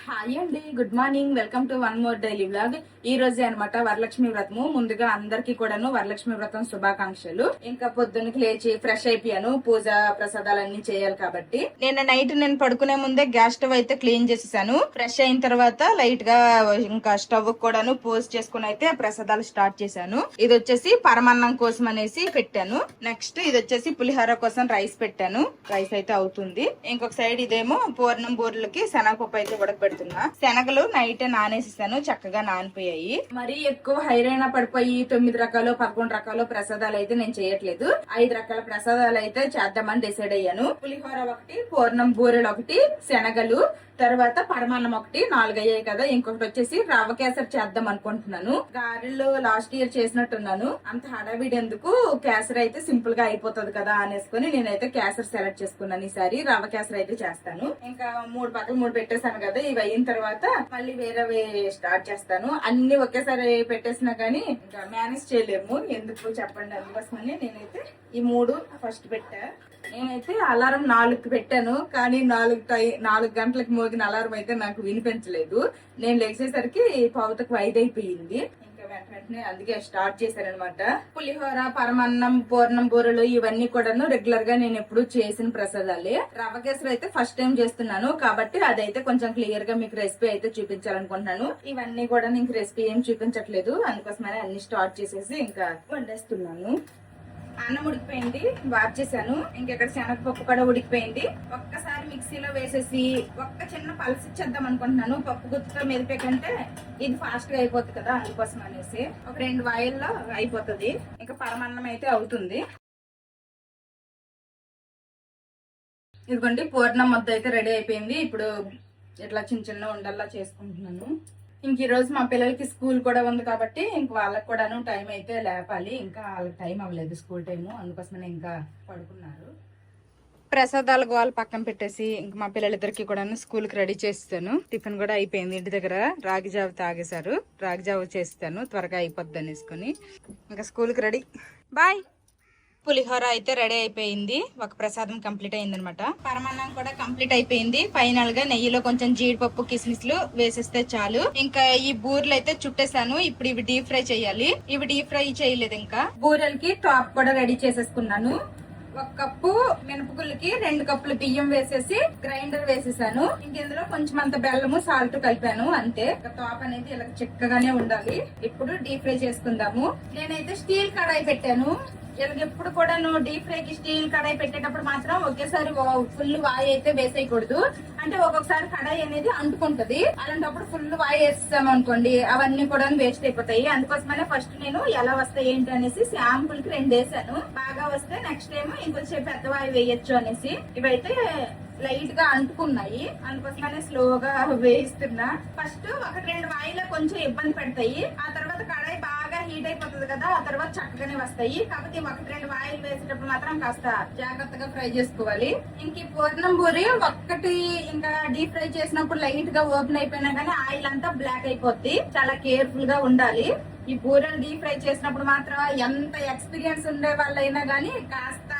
Hi అండి, good morning. Welcome to one more daily vlog. ఈ రోజే అనమాట వరలక్ష్మి వ్రతము. ముందుగా అందరికి కూడాను వరలక్ష్మి వ్రతం శుభాకాంక్షలు. ఇంకా పొద్దున్నకి లేచి ఫ్రెష్ అయిపోయాను, పూజ ప్రసాదాలన్నీ చేయాలి కాబట్టి. నేను పడుకునే ముందే గ్యాస్ స్టవ్ అయితే క్లీన్ చేసేసాను. ఫ్రెష్ అయిన తర్వాత లైట్ గా ఇంకా స్టవ్ కూడాను పూజ చేసుకుని అయితే ప్రసాదాలు స్టార్ట్ చేశాను. ఇది వచ్చేసి పరమాన్నం కోసం అనేసి పెట్టాను. నెక్స్ట్ ఇది వచ్చేసి పులిహోర కోసం రైస్ పెట్టాను. రైస్ అయితే అవుతుంది. ఇంకొక సైడ్ ఇదేమో పూర్ణం బూరెలకి శనగపప్పు అయితే ఉడకబెడుతున్నా. శనగలు నైట్ నానేసేసాను, చక్కగా నానిపోయాయి. మరి ఎక్కువ హైరైనా పడిపోయి 9 రకాలు 11 రకాలు ప్రసాదాలు అయితే నేను చేయట్లేదు. 5 రకాల ప్రసాదాలు అయితే చేద్దామని డిసైడ్ అయ్యాను. పులిహోర ఒకటి, పూర్ణం బూరెలు ఒకటి, శనగలు, తర్వాత పరమాన్నం ఒకటి, 4 అయ్యాయి కదా. ఇంకొకటి వచ్చేసి రవ్వ కేసరి చేద్దాం అనుకుంటున్నాను. గారెలు లాస్ట్ ఇయర్ చేసినట్టున్నాను. అంత హడావిడి ఎందుకు, కేసరి అయితే సింపుల్ గా అయిపోతుంది కదా అనేసుకుని నేనైతే కేసరి సెలెక్ట్ చేసుకున్నాను. ఈసారి రవ్వ కేసరి అయితే చేస్తాను. ఇంకా 3 పక్కలు 3 పెట్టేశాను కదా. ఇవి అయిన తర్వాత మళ్ళీ వేరే స్టార్ట్ చేస్తాను. అన్ని ఒకేసారి పెట్టేసినా కానీ ఇంకా మేనేజ్ చేయలేము, ఎందుకు చెప్పండి. అందుకోసమని నేనైతే ఈ 3 ఫస్ట్ పెట్టా. నేనైతే అలారం 4కి పెట్టాను, కానీ 4 గంటలకు మోగిన అలారం అయితే నాకు వినిపించలేదు. నేను లేచేసరికి 4:45 అయిపోయింది. వెంటనే అందుకే స్టార్ట్ చేశారనమాట. పులిహోర, పరమాన్నం, పూర్ణం బూరెలు ఇవన్నీ కూడాను రెగ్యులర్ గా నేను ఎప్పుడు చేసిన ప్రసాదాలే. రవ్వ కేసరి అయితే ఫస్ట్ టైం చేస్తున్నాను కాబట్టి అదైతే కొంచెం క్లియర్ గా మీకు రెసిపీ అయితే చూపించాలనుకుంటున్నాను. ఇవన్నీ కూడా నీకు రెసిపీ ఏం చూపించట్లేదు, అందుకోసమనే అన్ని స్టార్ట్ చేసేసి ఇంకా వండేస్తున్నాను. అన్నం ఉడికిపోయింది, వార్చేసాను. ఇంకెక్కడ శనగపప్పు కూడా ఉడికిపోయింది. ఒక్కసారి మిక్సీలో వేసేసి ఒక్క చిన్న పల్స్ ఇచ్చేద్దాం అనుకుంటున్నాను. పప్పు గుత్తుతో మెదిపే కంటే ఇది ఫాస్ట్ గా అయిపోతుంది కదా, అందుకోసం అనేసి ఒక 2 వాయిల్లో అయిపోతుంది. ఇంకా పరమాన్నం అయితే అవుతుంది. ఇదిగోండి పూర్ణం ముద్ద అయితే రెడీ అయిపోయింది. ఇప్పుడు ఇట్లా చిన్న ఉండల్లా చేసుకుంటున్నాను. ఇంక ఈ రోజు మా పిల్లలకి స్కూల్ కూడా ఉంది కాబట్టి ఇంక వాళ్ళకి కూడాను టైం అయితే లేపాలి. ఇంకా వాళ్ళకి టైం అవ్వలేదు స్కూల్ టైము, అందుకోసమనే ఇంకా పడుకున్నారు. ప్రసాదాలు గోవాలి పక్కన పెట్టేసి ఇంక మా పిల్లలిద్దరికి కూడా స్కూల్ కి రెడీ చేస్తాను. టిఫిన్ కూడా అయిపోయింది. ఇంటి దగ్గర రాగి జావ తాగేశారు. రాగి జావ చేస్తాను, త్వరగా అయిపోద్ది అనేసుకుని ఇంకా స్కూల్ కి రెడీ. బాయ్. పులిహోర అయితే రెడీ అయిపోయింది. ఒక ప్రసాదం కంప్లీట్ అయింది అనమాట. పరమాన్నం కూడా కంప్లీట్ అయిపోయింది. ఫైనల్ గా నెయ్యిలో కొంచెం జీడిపప్పు కిస్మిస్లు వేసేస్తే చాలు. ఇంకా ఈ బూరెలు అయితే చుట్టేసాను. ఇప్పుడు ఇవి డీప్ ఫ్రై చేయాలి. ఇవి డీప్ ఫ్రై చేయలేదు. ఇంకా బూరెలకి టాప్ కూడా రెడీ చేసేసుకున్నాను. 1 కప్పు మినపగుళ్ళకి 2 కప్పులు బియ్యం వేసేసి గ్రైండర్ వేసేసాను. ఇందులో కొంచెం అంత బెల్లము సాల్ట్ కలిపాను, అంతే. టాప్ అనేది ఇలా చిక్కగానే ఉండాలి. ఇప్పుడు డీప్ ఫ్రై చేసుకుందాము. నేనైతే స్టీల్ కడాయి పెట్టాను. ఎప్పుడు కూడా డీప్ ఫ్రై కి స్టీల్ కడాయి పెట్టేటప్పుడు మాత్రం ఒకేసారి ఫుల్ వాయి అయితే వేసేయకూడదు. అంటే ఒక్కొక్కసారి కడాయి అనేది అంటుకుంటది. అలాంటప్పుడు ఫుల్ వాయి వేస్తాం అనుకోండి, అవన్నీ కూడా వేస్ట్ అయిపోతాయి. అందుకోసమనే ఫస్ట్ నేను ఎలా వస్తాయి ఏంటి అనేసి శాంపుల్ కి 2 వేసాను. బాగా వస్తే నెక్స్ట్ టైం ఇంకొంచెం పెద్ద వాయి వేయొచ్చు అనేసి. ఇవైతే లైట్ గా అంటుకున్నాయి, అందుకోసమనే స్లోగా వేయిస్తున్నా. ఫస్ట్ 1-2 వాయిలో కొంచెం ఇబ్బంది పెడతాయి. ఆ తర్వాత కడాయి బాగా హీట్ అయిపోతుంది కదా, ఆ తర్వాత చక్కగానే వస్తాయి. కాకపోతే 1-2 వాయిల్ వేసేటప్పుడు మాత్రం కాస్త జాగ్రత్తగా ఫ్రై చేసుకోవాలి. ఇంక ఈ పూర్ణం బూరి ఒక్కటి ఇంకా డీప్ ఫ్రై చేసినప్పుడు లైట్ గా ఓపెన్ అయిపోయినా కానీ ఆయిల్ అంతా బ్లాక్ అయిపోద్ది. చాలా కేర్ఫుల్ గా ఉండాలి. ఈ బూరెలు డీప్ ఫ్రై చేసినప్పుడు మాత్రం ఎంత ఎక్స్పీరియన్స్ ఉండే వాళ్ళైనా గానీ కాస్త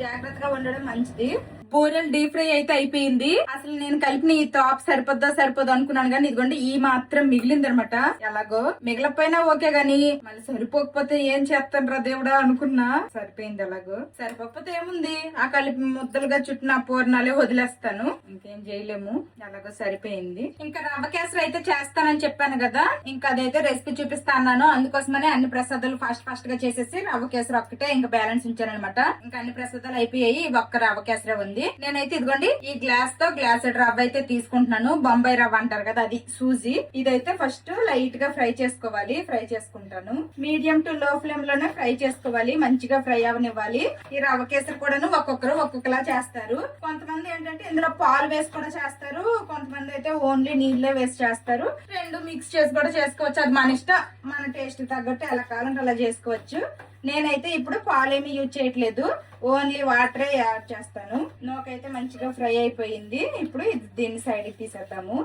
జాగ్రత్తగా ఉండడం మంచిది. బూరెలు డీప్ ఫ్రై అయితే అయిపోయింది. అసలు నేను కలిపిన ఈ టాప్ సరిపోదు అనుకున్నాను కానీ ఇదిగోండి ఈ మాత్రం మిగిలింది అనమాట. ఎలాగో మిగిలిపోయినా ఓకే గాని మళ్ళీ సరిపోకపోతే ఏం చేస్తాను రా దేవుడా అనుకున్నా. సరిపోయింది. ఎలాగో సరిపోకపోతే ఏముంది, ఆ కలిపి ముద్దలుగా చుట్టిన పూర్ణాలే వదిలేస్తాను, ఇంకేం చేయలేము. ఎలాగో సరిపోయింది. ఇంకా రవ్వ కేసరి అయితే చేస్తానని చెప్పాను కదా, ఇంకా అదైతే రెసిపీ చూపిస్తాను. అందుకోసమనే అన్ని ప్రసాదాలు ఫాస్ట్ గా చేసేసి రవ్వ కేసరి ఒక్కటే ఇంకా బ్యాలెన్స్ ఉంచానమాట. ఇంకా అన్ని ప్రసాదాలు అయిపోయాయి, ఒక్క రవ్వ కేసరి ఉంది. నేనైతే ఇదిగోండి ఈ గ్లాస్ తో గ్లాస్ రవ్వ అయితే తీసుకుంటున్నాను. బొంబాయి రవ్వ అంటారు కదా, అది సూజీ. ఇదైతే ఫస్ట్ లైట్ గా ఫ్రై చేసుకోవాలి. ఫ్రై చేసుకుంటాను. మీడియం టు లో ఫ్లేమ్ లోనే ఫ్రై చేసుకోవాలి, మంచిగా ఫ్రై అవనివ్వాలి. ఈ రవ్వ కేసరి కూడాను ఒక్కొక్కరు ఒక్కొక్కలా చేస్తారు. కొంతమంది ఏంటంటే ఇందులో పాలు వేసి కూడా చేస్తారు, కొంతమంది అయితే ఓన్లీ నీళ్ళే వేసి చేస్తారు. 2 మిక్స్ చేసి కూడా చేసుకోవచ్చు. అది మన ఇష్టం, మన టేస్ట్ తగ్గట్టు ఎలా కావాలంటే అలా చేసుకోవచ్చు. నేనైతే ఇప్పుడు పాలేమి యూజ్ చేయట్లేదు, ఓన్లీ వాటరే యాడ్ చేస్తాను. నోకైతే మంచిగా ఫ్రై అయిపోయింది. ఇప్పుడు దీన్ని సైడ్ కి తీసేద్దాము.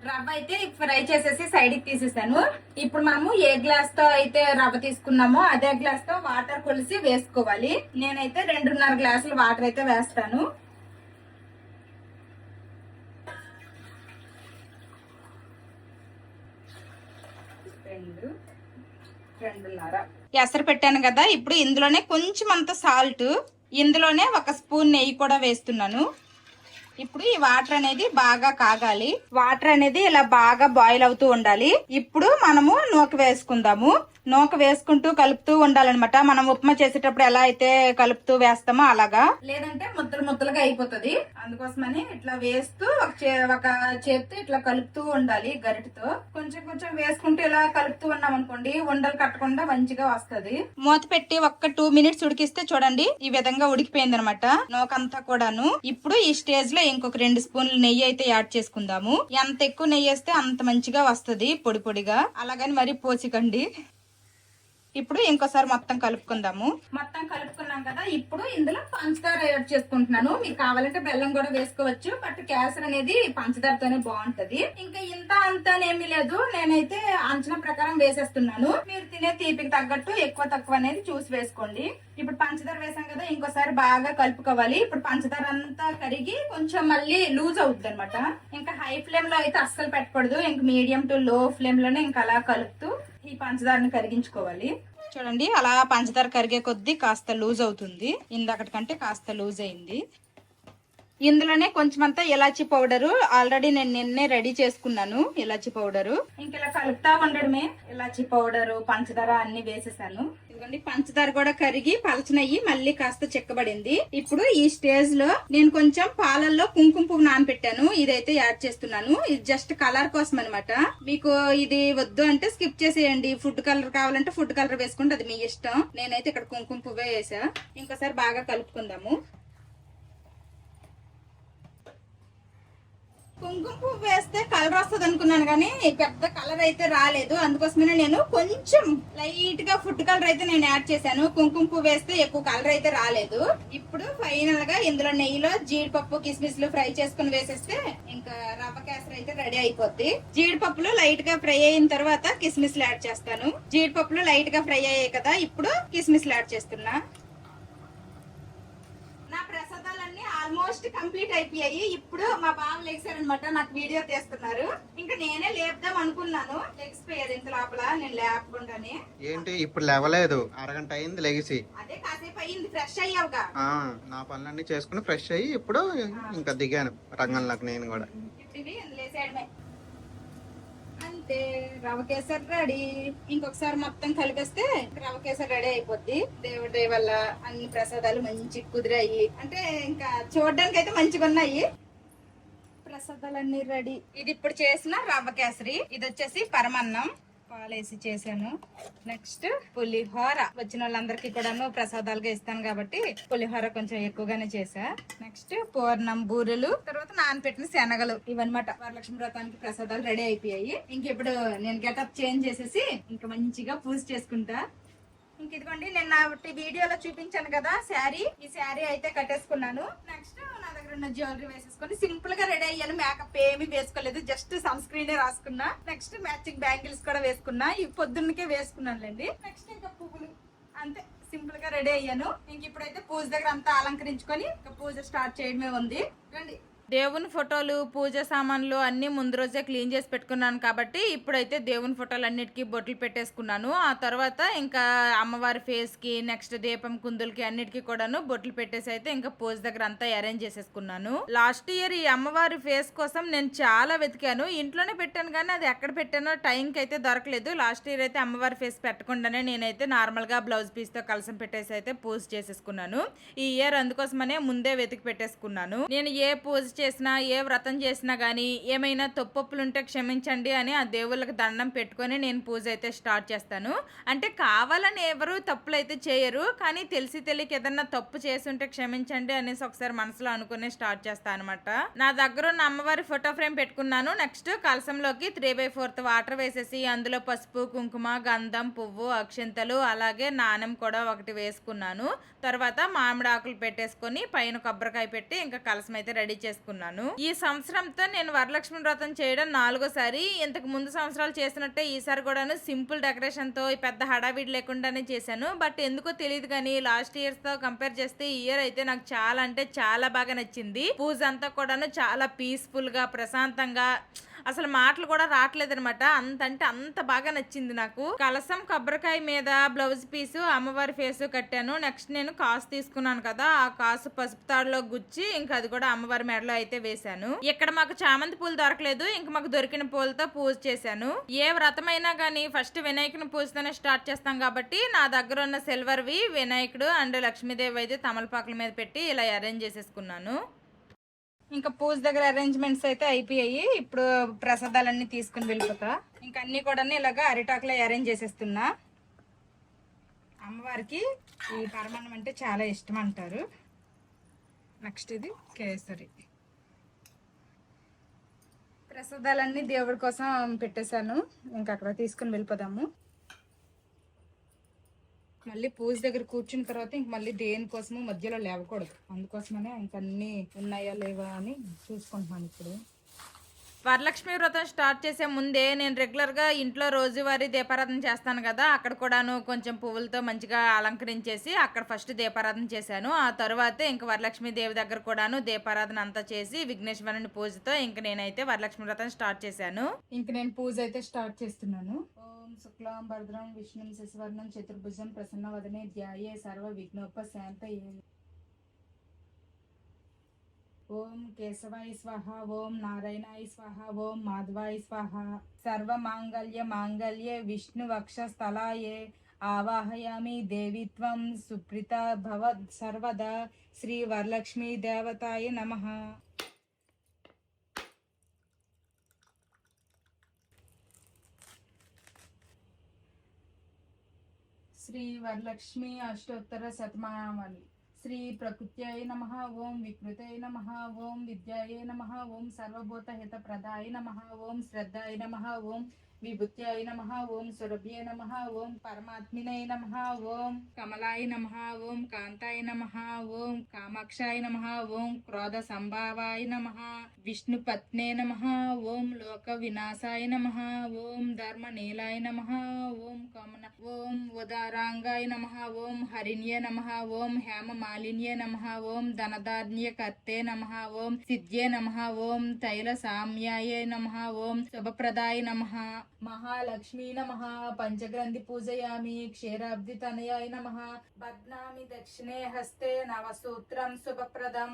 రవ్వ అయితే ఫ్రై చేసేసి సైడ్ కి తీసేసాను. ఇప్పుడు మనము ఏ గ్లాస్ తో అయితే రవ్వ తీసుకున్నామో అదే గ్లాస్ తో వాటర్ కొలిసి వేసుకోవాలి. నేనైతే 2.5 గ్లాసులు వాటర్ అయితే వేస్తాను. రెండున్నర ఎసరు పెట్టాను కదా. ఇప్పుడు ఇందులోనే కొంచెం అంత సాల్ట్, ఇందులోనే 1 స్పూన్ నెయ్యి కూడా వేస్తున్నాను. ఇప్పుడు ఈ వాటర్ అనేది బాగా కాగాలి. వాటర్ అనేది ఇలా బాగా బాయిల్ అవుతూ ఉండాలి. ఇప్పుడు మనము నూక వేసుకుందాము. నూక వేసుకుంటూ కలుపుతూ ఉండాలన్నమాట. మనం ఉప్మా చేసేటప్పుడు ఎలా అయితే కలుపుతూ వేస్తామో అలాగా, లేదంటే ముద్దలు ముద్దలుగా అయిపోతుంది. అందుకోసమని ఇట్లా వేస్తూ ఒక చేత్తో ఇట్లా కలుపుతూ ఉండాలి. గరిటతో కొంచెం కొంచెం వేసుకుంటూ ఇలా కలుపుతూ ఉన్నాం అనుకోండి, ఉండలు కట్టకుండా మంచిగా వస్తది. మూత పెట్టి 2 మినిట్స్ ఉడికిస్తే చూడండి ఈ విధంగా ఉడికిపోయింది అనమాట నూకంతా కూడాను. ఇప్పుడు ఈ స్టేజ్ లో ఇంకొక 2 స్పూన్లు నెయ్యి అయితే యాడ్ చేసుకుందాము. ఎంత ఎక్కువ నెయ్యి వేస్తే అంత మంచిగా వస్తది పొడి పొడిగా, అలాగని మరి పోసికండి. ఇప్పుడు ఇంకోసారి మొత్తం కలుపుకుందాము. మొత్తం కలుపుకున్నాం కదా. ఇప్పుడు ఇందులో పంచదార యాడ్ చేసుకుంటున్నాను. మీకు కావాలంటే బెల్లం కూడా వేసుకోవచ్చు, బట్ కేసరి అనేది పంచదారతోనే బాగుంటది. ఇంకా ఇంత అంతనేమీ లేదు, నేనైతే అంచనా ప్రకారం వేసేస్తున్నాను. మీరు తినే తీపికి తగ్గట్టు ఎక్కువ తక్కువ అనేది చూసి వేసుకోండి. ఇప్పుడు పంచదార వేసాం కదా, ఇంకోసారి బాగా కలుపుకోవాలి. ఇప్పుడు పంచదార అంతా కరిగి కొంచెం మళ్ళీ లూజ్ అవుతుంది అనమాట. ఇంకా హై ఫ్లేమ్ లో అయితే అస్సలు పెట్టకూడదు. ఇంకా మీడియం టు లో ఫ్లేమ్ లోనే ఇంకా అలా కలుపుతూ ఈ పంచదారని కరిగించుకోవాలి. చూడండి అలా పంచదార కరిగే కొద్దీ కాస్త లూజ్ అవుతుంది. ఇందాకటి కంటే కాస్త లూజ్ అయింది. ఇందులోనే కొంచెం అంతా ఇలాచి పౌడరు ఆల్రెడీ నేను నిన్నే రెడీ చేసుకున్నాను. ఇలాచి పౌడరు ఇంక ఇలా కలుపుతా ఉండడమే. ఇలాచి పౌడరు పంచదార అన్ని వేసేసాను. ఇదిగోండి పంచదార కూడా కరిగి పలచనయ్యి మళ్ళీ కాస్త చిక్కబడింది. ఇప్పుడు ఈ స్టేజ్ లో నేను కొంచెం పాలల్లో కుంకుమ పువ్వు నానబెట్టాను, ఇదైతే యాడ్ చేస్తున్నాను. ఇది జస్ట్ కలర్ కోసం అనమాట. మీకు ఇది వద్దు అంటే స్కిప్ చేసేయండి. ఫుడ్ కలర్ కావాలంటే ఫుడ్ కలర్ వేసుకుంటే అది మీ ఇష్టం. నేనైతే ఇక్కడ కుంకుమ పువ్వే వేసా. ఇంకోసారి బాగా కలుపుకుందాము. కుంకుమ పువ్వు వేస్తే కలర్ వస్తుంది అనుకున్నాను, కానీ పెద్ద కలర్ అయితే రాలేదు. అందుకోసమే నేను కొంచెం లైట్ గా ఫుడ్ కలర్ అయితే నేను యాడ్ చేశాను. కుంకుమ పువ్వు వేస్తే ఎక్కువ కలర్ అయితే రాలేదు. ఇప్పుడు ఫైనల్ గా ఇందులో నెయ్యిలో జీడిపప్పు కిస్మిస్లు ఫ్రై చేసుకుని వేసేస్తే ఇంకా రవ్వ కేసరి అయితే రెడీ అయిపోద్ది. జీడిపప్పులు లైట్ గా ఫ్రై అయిన తర్వాత కిస్మిస్లు యాడ్ చేస్తాను. జీడిపప్పులు లైట్ గా ఫ్రై అయ్యాయి కదా, ఇప్పుడు కిస్మిస్లు యాడ్ చేస్తున్నా. నా ప్రసాదాలన్నీ ఆల్మోస్ట్ కంప్లీట్ అయిపోయాయి. ఇప్పుడు మా బాబు లేచారనమాట, నాకు వీడియో తీస్తున్నారు. ఇంకా నేనే లేపుదాం అనుకున్నాను, లెగిసిపోయారు ఇంత లోపల. నేను లేపకుండానే ఏంటి ఇప్పుడు లేవలేదు, అరగంట అయింది లెగిసి. అదే కాసేపు అయింది, ఫ్రెష్ అయ్యావుగా. నా పనులన్నీ చేసుకుని ఫ్రెష్ అయ్యి ఇప్పుడు ఇంకా దిగాను రంగంలోకి నేను కూడా. లేసాడమే అంతే. రవ్వ కేసరి రెడీ. ఇంకొకసారి మొత్తం కలిపేస్తే రవ్వ కేసరి రెడీ అయిపోద్ది. దేవుడి వల్ల అన్ని ప్రసాదాలు మంచి కుదిరాయి. అంటే ఇంకా చూడడానికి అయితే మంచిగా ఉన్నాయి. ప్రసాదాలన్నీ రెడీ. ఇది ఇప్పుడు చేసిన రవ్వ కేసరి. ఇది వచ్చేసి పరమన్నం పాలేసి చేశాను. నెక్స్ట్ పులిహోర. వచ్చిన వాళ్ళందరికీ కూడాను ప్రసాదాలుగా ఇస్తాను కాబట్టి పులిహోర కొంచెం ఎక్కువగానే చేసా. నెక్స్ట్ పూర్ణం బూరెలు, తర్వాత నానపెట్టిన శనగలు. ఇవన్నమాట వరలక్ష్మి వ్రతానికి ప్రసాదాలు రెడీ అయిపోయాయి. ఇంక ఇప్పుడు నేను గెటప్ చేంజ్ చేసేసి ఇంకా మంచిగా పూజ చేసుకుంటా. ఇంక ఇదిగోండి నేను నా వీడియోలో చూపించాను కదా శారీ, ఈ శారీ అయితే కట్టేసుకున్నాను. నెక్స్ట్ నా దగ్గర ఉన్న జ్యువెలరీ వేసేసుకొని సింపుల్ గా రెడీ అయ్యాను. మేకప్ ఏమీ వేసుకోలేదు, జస్ట్ సన్ స్క్రీనే రాసుకున్నా. నెక్స్ట్ మ్యాచింగ్ బ్యాంగిల్స్ కూడా వేసుకున్నా, ఈ పొద్దున్నకే వేసుకున్నానులేండి. నెక్స్ట్ ఇంకా పువ్వులు, అంతే సింపుల్ గా రెడీ అయ్యాను. ఇంక ఇప్పుడైతే పూజ దగ్గర అంతా అలంకరించుకొని పూజ స్టార్ట్ చేయడమే ఉంది. రండి. దేవుని ఫోటోలు పూజ సామాన్లు అన్ని ముందు రోజే క్లీన్ చేసి పెట్టుకున్నాను కాబట్టి ఇప్పుడైతే దేవుని ఫోటోలు అన్నిటికీ బొట్లు పెట్టేసుకున్నాను. ఆ తర్వాత ఇంకా అమ్మవారి ఫేస్ కి, నెక్స్ట్ దీపం కుందులకి అన్నిటికీ కూడాను బొట్లు పెట్టేసి అయితే ఇంకా పూజ దగ్గర అంతా అరేంజ్ చేసేసుకున్నాను. లాస్ట్ ఇయర్ ఈ అమ్మవారి ఫేస్ కోసం నేను చాలా వెతికాను, ఇంట్లోనే పెట్టాను కానీ అది ఎక్కడ పెట్టానో టైంకి అయితే దొరకలేదు. లాస్ట్ ఇయర్ అయితే అమ్మవారి ఫేస్ పెట్టకుండానే నేనైతే నార్మల్ గా బ్లౌజ్ పీస్ తో కలసం పెట్టేసి అయితే పూజ చేసేసుకున్నాను. ఈ ఇయర్ అందుకోసమనే ముందే వెతికి పెట్టేసుకున్నాను. నేను ఏ పూజ చేసినా ఏ వ్రతం చేసినా గానీ ఏమైనా తప్పొప్పులుంటే క్షమించండి అని ఆ దేవుళ్ళకి దండం పెట్టుకొని నేను పూజ అయితే స్టార్ట్ చేస్తాను. అంటే కావాలని ఎవరు తప్పులు అయితే చేయరు, కానీ తెలిసి తెలియక ఏదన్నా తప్పు చేస్తుంటే క్షమించండి అనేసి ఒకసారి మనసులో అనుకునే స్టార్ట్ చేస్తాను అనమాట. నా దగ్గర ఉన్న అమ్మవారి ఫోటో ఫ్రేమ్ పెట్టుకున్నాను. నెక్స్ట్ కలసంలోకి 3/4 వాటర్ వేసేసి అందులో పసుపు కుంకుమ గంధం పువ్వు అక్షింతలు అలాగే నాణెం కూడా ఒకటి వేసుకున్నాను. తర్వాత మామిడి ఆకులు పెట్టేసుకొని పైన కొబ్బరికాయ పెట్టి ఇంకా కలసం అయితే రెడీ చేసుకున్నాను. ఈ సంవత్సరంతో నేను వరలక్ష్మి వ్రతం చేయడం 4వసారి. ఇంతకు ముందు సంవత్సరాలు చేసినట్టే ఈసారి కూడాను సింపుల్ డెకరేషన్ తో పెద్ద హడావిడి లేకుండానే చేశాను. బట్ ఎందుకో తెలియదు కానీ లాస్ట్ ఇయర్స్ తో కంపేర్ చేస్తే ఈ ఇయర్ అయితే నాకు చాలా అంటే చాలా బాగా నచ్చింది. పూజ అంతా కూడాను చాలా పీస్ఫుల్ గా ప్రశాంతంగా అసలు మాటలు కూడా రావట్లేదు అనమాట. అంత అంటే అంత బాగా నచ్చింది నాకు. కలసం కొబ్బరికాయ మీద బ్లౌజ్ పీసు అమ్మవారి ఫేస్ కట్టాను. నెక్స్ట్ నేను కాసు తీసుకున్నాను కదా, ఆ కాసు పసుపు తాడులో గుచ్చి ఇంకా అది కూడా అమ్మవారి మెడలో అయితే వేశాను. ఇక్కడ మాకు చామంతి పూలు దొరకలేదు, ఇంకా మాకు దొరికిన పూలతో పూజ చేశాను. ఏ వ్రతమైనా గానీ ఫస్ట్ వినాయకుని పూజతోనే స్టార్ట్ చేస్తాం కాబట్టి నా దగ్గర ఉన్న సిల్వర్వి వినాయకుడు అండ్ లక్ష్మీదేవి అయితే తమలపాకుల మీద పెట్టి ఇలా అరేంజ్ చేసేసుకున్నాను. ఇంకా పూజ దగ్గర అరేంజ్మెంట్స్ అయితే అయిపోయాయి. ఇప్పుడు ప్రసాదాలన్నీ తీసుకుని వెళ్ళిపోతా. ఇంకా అన్ని కూడా ఇలాగా అరిటాకులో అరేంజ్ చేసేస్తున్నా. అమ్మవారికి ఈ పరమాన్నం అంటే చాలా ఇష్టం అంటారు. నెక్స్ట్ ఇది కేసరి. ప్రసాదాలన్నీ దేవుడి కోసం పెట్టేశాను. ఇంకా అక్కడ తీసుకుని వెళ్ళిపోదాము. మళ్ళీ పూజ దగ్గర కూర్చున్న తర్వాత ఇంక మళ్ళీ దేనికోసము మధ్యలో లేవకూడదు. అందుకోసమనే ఇంక అన్నీ ఉన్నాయా లేవా అని చూసుకుంటున్నాను. ఇప్పుడు వరలక్ష్మి వ్రతం స్టార్ట్ చేసే ముందే నేను రెగ్యులర్గా ఇంట్లో రోజువారీ దీపారాధన చేస్తాను కదా, అక్కడ కూడాను కొంచెం పువ్వులతో మంచిగా అలంకరించేసి అక్కడ ఫస్ట్ దీపారాధన చేశాను. ఆ తర్వాత ఇంక వరలక్ష్మి దేవి దగ్గర కూడాను దీపారాధన అంతా చేసి విఘ్నేశ్వరుని పూజతో ఇంక నేనైతే వరలక్ష్మి వ్రతం స్టార్ట్ చేశాను. ఇంక నేను పూజ అయితే స్టార్ట్ చేస్తున్నాను. ఓం శుక్లాం భద్రం విష్ణుం శశివర్ణం చతుర్భుజం ప్రసన్న వదనే ధ్యాయే సర్వ విఘ్నోపశాంతయే. ఓం కేశవాయ స్వాహ, ఓం నారాయణాయ స్వాహ, ఓం మాధవాయ స్వాహ. సర్వమాంగళ్య మాంగళ్యే విష్ణు వక్షస్థలాయే ఆవాహయామి దేవిత్వం సుప్రీత భవ సర్వదా. శ్రీ వరలక్ష్మీ దేవతాయ నమః. శ్రీ వరలక్ష్మి అష్టోత్తర శతమావళి. శ్రీ ప్రకృత్యాయ నమః, ఓం వికృతాయ నమః, ఓం విద్యాయ నమః, ఓం సర్వభూత హిత ప్రదాయ నమః, ఓం శ్రద్ధాయ నమః, ఓం విభూత్యాయ నమః, ఓం సురభ్యే నమః, ఓం పరమాత్మినే నమః, ఓం కమలాయ నమః, ఓం కాంతాయ నమః, ఓం కామాక్షాయ నమః, ఓం క్రోధ సంభావాయ నమః, విష్ణు పత్నే నమః, ఓం లోక వినాశాయ నమః, ఓం ధర్మ నీలాయ నమః, ఓం ఉదారాంగాయ నమః, ఓం హరిణ్యే నమః, ఓం హేమ మాలిన్యే నమః, ఓం ధనధాన్య కర్తే నమః, ఓం సిద్ధ్యే నమః, ఓం తైల సామ్యాయ నమః, ఓం శుభప్రదాయ నమః, మహాలక్ష్మీ నమః. పంచగ్రంథి పూజయామి. క్షీరాబ్ది తనయాయ నమః. బధ్నామి దక్షిణే హస్తే నవసూత్రం శుభప్రదం.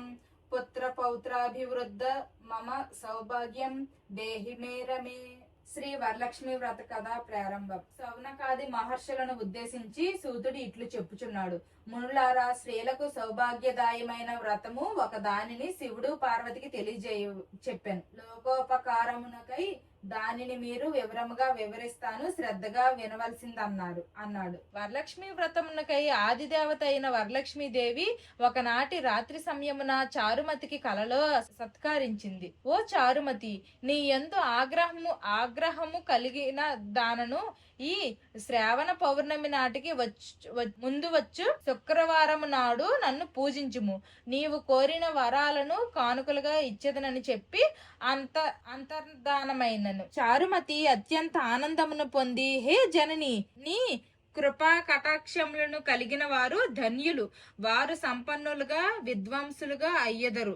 పుత్ర పౌత్రాభివృద్ధ మమ సౌభాగ్యం దేహి మే రమే. శ్రీ వరలక్ష్మి వ్రత కథ ప్రారంభం. సౌనకాది మహర్షులను ఉద్దేశించి సూతుడు ఇట్లు చెప్పుచున్నాడు. మునులారా, స్త్రీలకు సౌభాగ్యదాయమైన వ్రతము ఒక దానిని శివుడు పార్వతికి చెప్పాను. లోకోపకారమునకై దానిని మీరు వివరముగా వివరిస్తాను, శ్రద్ధగా అన్నాడు. వరలక్ష్మి వ్రతమునకై ఆది దేవత అయిన వరలక్ష్మీ దేవి ఒకనాటి రాత్రి సమయమున చారుమతికి కలలో సత్కరించింది. ఓ చారుమతి, నీ యందు ఆగ్రహము కలిగిన దానను ఈ శ్రావణ పౌర్ణమి నాటికి ముందు వచ్చు శుక్రవారము నాడు నన్ను పూజించుము. నీవు కోరిన వరాలను కానుకలుగా ఇచ్చేదనని చెప్పి అంతర్ధానమైనను. చారుమతి అత్యంత ఆనందమును పొంది, హే జనని, నీ కృపా కటాక్షములను కలిగిన వారు ధన్యులు, వారు సంపన్నులుగా విద్వాంసులుగా అయ్యెదరు.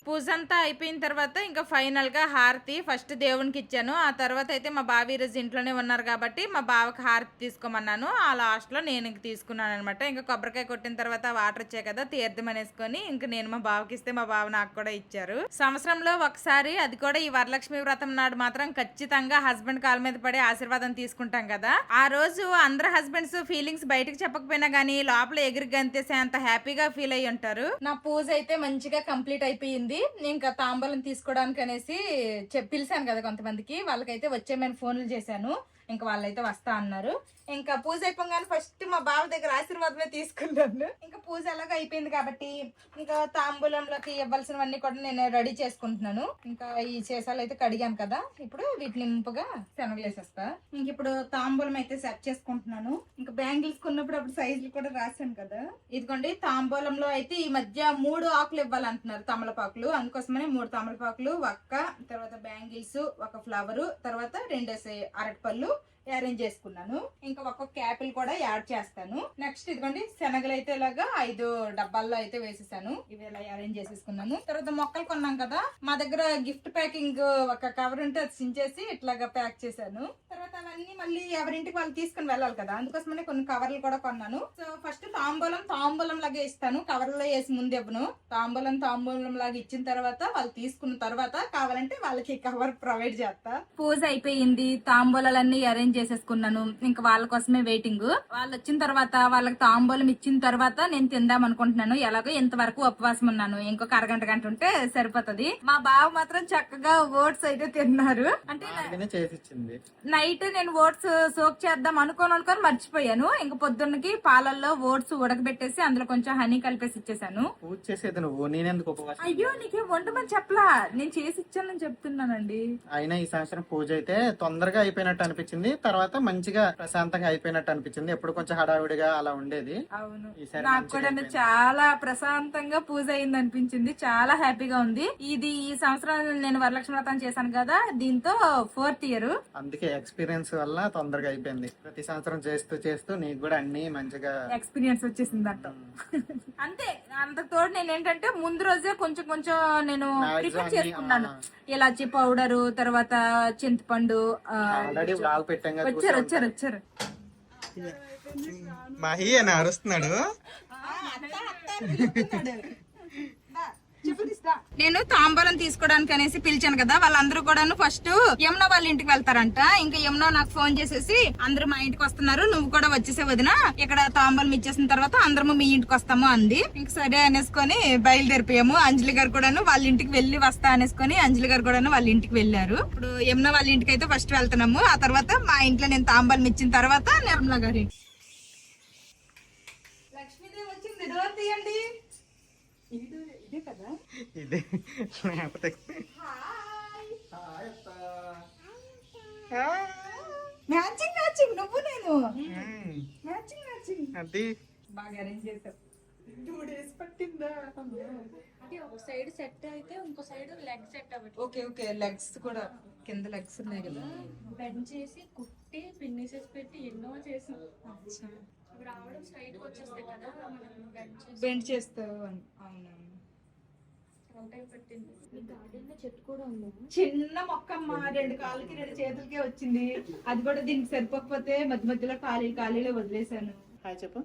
పూజ అంతా అయిపోయిన తర్వాత ఇంకా ఫైనల్ గా హారతి ఫస్ట్ దేవునికి ఇచ్చాను. ఆ తర్వాత అయితే మా బావ ఈరోజు ఇంట్లోనే ఉన్నారు కాబట్టి మా బావకి హారతి తీసుకోమన్నాను. ఆ లాస్ట్ లో నేను ఇంక తీసుకున్నాను అనమాట. ఇంకా కొబ్బరికాయ కొట్టిన తర్వాత వాటర్ వచ్చాయి కదా, తీర్థం అనేసుకొని ఇంకా నేను మా బావకి ఇస్తే మా బావ నాకు కూడా ఇచ్చారు. సంవత్సరంలో ఒకసారి, అది కూడా ఈ వరలక్ష్మి వ్రతం నాడు మాత్రం ఖచ్చితంగా హస్బెండ్ కాళ్ళ మీద పడి ఆశీర్వాదం తీసుకుంటాం కదా. ఆ రోజు అందరు హస్బెండ్స్ ఫీలింగ్స్ బయటకు చెప్పకపోయినా గానీ లోపల ఎగిరి గంతేసే అంత హ్యాపీగా ఫీల్ అయ్యి ఉంటారు. నా పూజ అయితే మంచిగా కంప్లీట్ అయిపోయింది. ఇంకా తాంబూలం తీసుకోవడానికి అనేసి పిలిచాను కదా కొంతమందికి, వాళ్ళకైతే వచ్చేమని ఫోన్లు చేశాను. ఇంకా వాళ్ళైతే వస్తా అన్నారు. ఇంకా పూజ అయిపోగానే ఫస్ట్ మా బావ దగ్గర ఆశీర్వాదమే తీసుకున్నాను. ఇంకా పూజ ఎలాగ అయిపోయింది కాబట్టి ఇంకా తాంబూలంలోకి ఇవ్వాల్సినవన్నీ కూడా నేను రెడీ చేసుకుంటున్నాను. ఇంకా ఈ చేసాలు అయితే కడిగాను కదా, ఇప్పుడు వీటిని నింపుగా శనగలు వేసేస్తా. ఇంక ఇప్పుడు తాంబూలం అయితే సెట్ చేసుకుంటున్నాను. ఇంకా బ్యాంగిల్స్ కొన్నప్పుడు అప్పుడు సైజులు కూడా రాశాను కదా. ఇదిగోండి, తాంబూలంలో అయితే ఈ మధ్య 3 ఆకులు ఇవ్వాలంటున్నారు, తమలపాకులు. అందుకోసమనే 3 తమలపాకులు, ఒక్క, తర్వాత బ్యాంగిల్స్, ఒక ఫ్లవరు, తర్వాత 2 అరటిపళ్ళు, అరేంజ్ చేసుకున్నాను. ఇంకా ఒక్కొక్క యాపిల్ కూడా యాడ్ చేస్తాను. నెక్స్ట్ ఇదిగోండి శనగలు అయితే ఇలాగా 5 డబ్బాల్లో అయితే వేసేసాను. ఇవి ఇలా అరేంజ్ చేసేసుకున్నాను. తర్వాత మొక్కలు కొన్నాం కదా, మా దగ్గర గిఫ్ట్ ప్యాకింగ్ ఒక కవర్ ఉంటే అది చించేసి ఇట్లాగా ప్యాక్ చేశాను. తర్వాత అవన్నీ మళ్ళీ ఎవరింటికి వాళ్ళు తీసుకుని వెళ్ళాలి కదా, అందుకోసమనే కొన్ని కవర్లు కూడా కొన్నాను. సో ఫస్ట్ తాంబూలం లాగా ఇస్తాను, కవర్లో వేసి ముందు ఇవ్వను. తాంబూలం లాగా ఇచ్చిన తర్వాత వాళ్ళు తీసుకున్న తర్వాత కావాలంటే వాళ్ళకి కవర్ ప్రొవైడ్ చేస్తా. పూజ అయిపోయింది, తాంబూలాలన్నీ అరేంజ్ చేసేసుకున్నాను. ఇంకా వాళ్ళ కోసమే వెయిటింగ్. వాళ్ళు వచ్చిన తర్వాత వాళ్ళకి తాంబూలం ఇచ్చిన తర్వాత నేను తిందాం అనుకుంటున్నాను. ఎలాగో ఇంతవరకు ఉపవాసం ఉన్నాను, ఇంకొక గంట ఉంటే సరిపోతది. మా బావ మాత్రం చక్కగా ఓట్స్ అయితే తిన్నారు. అంటే నైట్ నేను ఓట్స్ సోక్ చేద్దాం అనుకోని మర్చిపోయాను. ఇంకా పొద్దున్నకి పాలల్లో ఓట్స్ ఉడకబెట్టేసి అందులో కొంచెం హనీ కలిపేసి ఇచ్చేసాను. పూజ చేసేది నువ్వు, నేనెందుకు ఉపవాసం? అయ్యో నీకేం వండమని చెప్పలా, నేను చేసి ఇచ్చానని చెప్తున్నానండి. అయినా ఈ సంవత్సరం పూజ అయితే తొందరగా అయిపోయినట్టు అనిపించింది, తర్వాత మంచిగా ప్రశాంతంగా అయిపోయినట్టు అనిపించింది. ఎప్పుడు కొంచెం హడావిడిగా అలా ఉండేది. అవును, నాకు కూడా చాలా ప్రశాంతంగా పూజ అయింది అనిపించింది. చాలా హ్యాపీగా ఉంది. ఇది ఈ సంవత్సరం నేను వరలక్ష్మి వ్రతం చేశాను కదా, దీంతో 4th ఇయర్. అందుకే ఎక్స్పీరియన్స్ వల్ల తొందరగా అయిపోయింది. ప్రతి సంవత్సరం చేస్తూ నీకు కూడా అన్ని మంచిగా ఎక్స్పీరియన్స్ వచ్చేసింది అంట. అంతే, అంత తోడు నేను ఏంటంటే ముందు రోజే కొంచెం నేను ప్రిపేర్ చేసుకున్నాను. ఇలాచి పౌడరు, తర్వాత చింతపండు. వచ్చారు మహి అని అరుస్తున్నాడు. నేను తాంబూలం తీసుకోవడానికి అనేసి పిలిచాను కదా, వాళ్ళందరూ కూడా ఫస్ట్ యమున వాళ్ళ ఇంటికి వెళ్తారంట. ఇంకా యమున నాకు ఫోన్ చేసేసి అందరూ మా ఇంటికి వస్తున్నారు, నువ్వు కూడా వచ్చేసే వదిన, ఇక్కడ తాంబూలం ఇచ్చేసిన తర్వాత అందరము మీ ఇంటికి వస్తాము అంది. ఇంక సరే అనేసుకొని బయలుదేరిపోయాము. అంజలి గారు కూడాను వాళ్ళ ఇంటికి వెళ్ళి వస్తా అనేసుకొని అంజలి గారు కూడాను వాళ్ళ ఇంటికి వెళ్ళారు. ఇప్పుడు యమున వాళ్ళ ఇంటికి అయితే ఫస్ట్ వెళ్తున్నాము. ఆ తర్వాత మా ఇంట్లో నేను తాంబూలం ఇచ్చిన తర్వాత నిర్మల గారి లక్ష్మీదేవి వచ్చింది, డోర్ తీయండి. ఇదే కదా, ఇదే మ్యాచింగ్ నువ్వు నేను మ్యాచింగ్ అది బాగా అరేంజ్ చేసావు. 2 days పట్టిందా? అంటే ఒక సైడ్ సెట్ అయితే ఇంకో సైడ్ లెగ్ సెట్ అవ్వట్లేదు. ఓకే లెగ్స్ కూడా కింద లెగ్స్ ఉన్నాయి కదా, బెండ్ చేసి కుట్టి పిన్నిసెస్ పెట్టి ఎన్నో చేసాం. అవి రావడం స్ట్రైట్ వచ్చేస్తాయి కదా, మనం బెండ్ చేస్తావు. అవునవును, పట్టింది. మీ గార్డెన్ లో చెట్టు కూడా ఉంది, చిన్న మొక్కమ్మ, 2 కాళ్ళకి 2 చేతులకే వచ్చింది. అది కూడా దీనికి సరిపోకపోతే మధ్య మధ్యలో ఖాళీలో వదిలేసాను. హాయ్ చెప్పు.